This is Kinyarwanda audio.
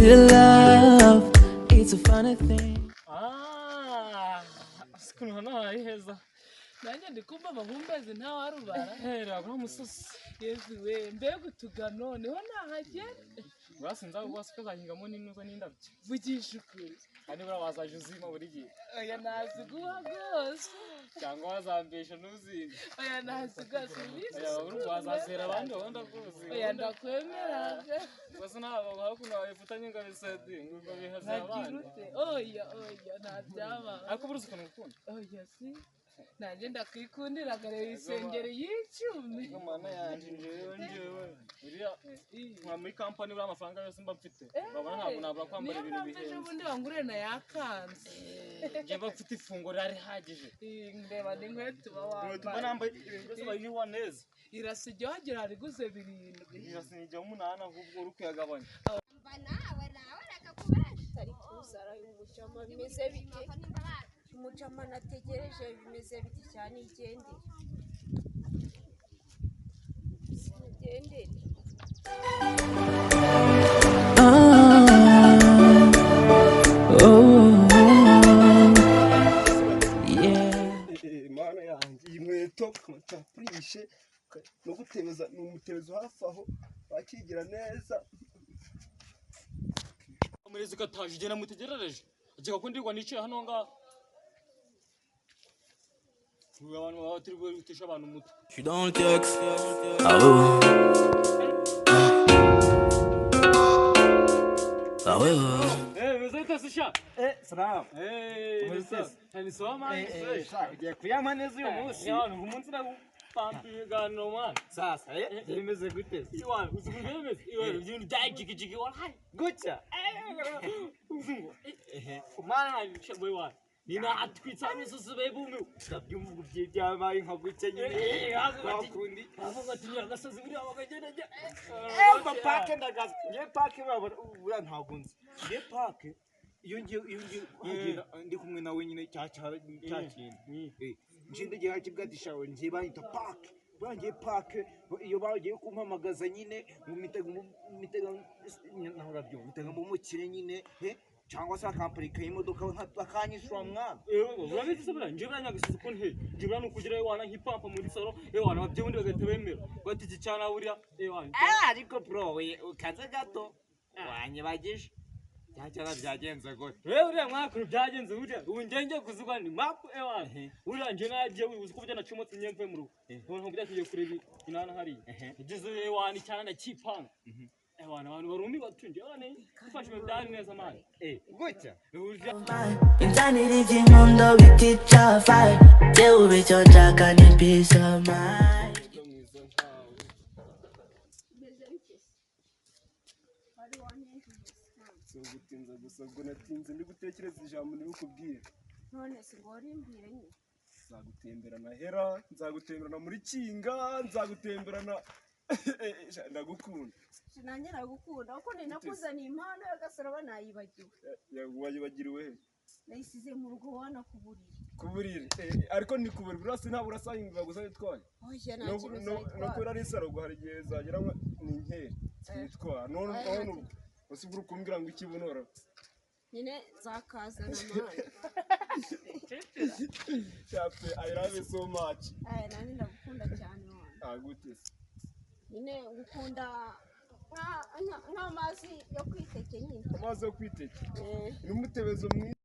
Still love, it's a funny thing. Sikuna hana iheza. Nanjye ndikumva amahumbezi nta warubara. Hera kwa musosi. Yesu we mbega utugano niho nahajye. Basinza ubwasika zahingamo n'intuza n'indabyo. Vugisha ukuri. Kandi burabazaje uzima buri gihe. Oya naziguha gose. Cyangwa wazambesha n'uzindi. Oya nazigase bizi. Oya uru wazazera abandi wanda kuzi. Oya ndakwemeraga. Basa nabo bakuna bafutanye ngabisedi ngo bihaza abandi. Oya ntabyaba. Ariko buruzi kono gukunda. Oya si. Nanjye ndakwikundira gare isengere y'icumi. Mana yanje njyewe. Uriya nka muri company uri amafaranga yose mba mfite. Babona ntabwo nabura kwambara ibintu bihenze. Ubundi wangure na yakanze. Ngiye bafite ifunguro rari hagije. Ndeba n'inkweto bawambaye. Tuma nambaye ibintu bayiwa neza. Irasijya wagira hariguze 7. Irasijya 8 ahubwo uri kuyagabanya. Nawe rakakubasha ari kuzara umucama bimeze bite umucama nategereje bimeze bite cyane igendere Mana yanjye inkweto matapurishe no gutebeza n'umutebezo hafi aho bakigira neza Murezi kataje gena mutegerereje agiye kundirwa niciye hano nga abantu baba turi gutesha abantu muto You don't text. Ah ouais. Mezeta sisha salam Mezeta hani soma ugiye kuyama neza uyu munsi abantu umunsi na pampigano man sasa bimeze gute iwana uzugumeze iwana byintu byajigijigi wallahi gutya kumana nshabo iwana nina atwitsa misozi bebume ndabyumva byabaye nka gutya nyine bakundi avuga ati nyagasozi buri abagagenda pake ndagaza ngiye pake bura ntabwo nzi ngiye pake iyo ngiye ndi kumwe nawe nyine cyakintu njinde gihe kibwadishawe ngiye bahita pake bangiye pake iyo bagiye kumpamagaza nyine mu mitega mu mukire nyine cyangwa se akamparika imodoka akanyishura mwana urabizi se buranje buranyagisize ko nte jibura nukugira iwana nk'ipampa muri salo iwana babye undi bagahita bemera bati iki cyana buriya iwana ariko bro ukaze gato wanyibagije cyana byagenze gute uriya mwakuru byagenze buriya ubu ngenge kuzugwa ni map iwana uriya nje nagiye wibuze ko byo nacomotse nyemve mu rugo none byakiye kureba inana hari igeze iwana cyana cyipanga abantu barumi batunje bane ufashe mudani neza mani gutya Insanity y'inkondo bitica fire. Tewe bityo nshaka ni peace of mind. gutinza gusa ngo natinze ndi gutekereza ijambo nibukubwire none se ngo rimbire nyine nzagutemberana hera nzagutemberana muri kinga nzagutemberana ndagukunda nanjye nagukunda kuko ni nakuzaniye impano y'agasoro banayibagiwe wayibagiriwe he nayisize mu rugo wana kuburire ariko ni kuburira urase nta burasanga gusa nitwaye oya nta kintu no kubera ari saro guhari gihe zagera ni nkere nitwara none usubura kumbwira ngo ikibunora nyine zakazana amahane chape I love you so much nani ndagukunda cyane wana gute nyine ngukunda nk'amazi yo kwiteke nyine amazi yo kwiteke n'umutebezo mwiza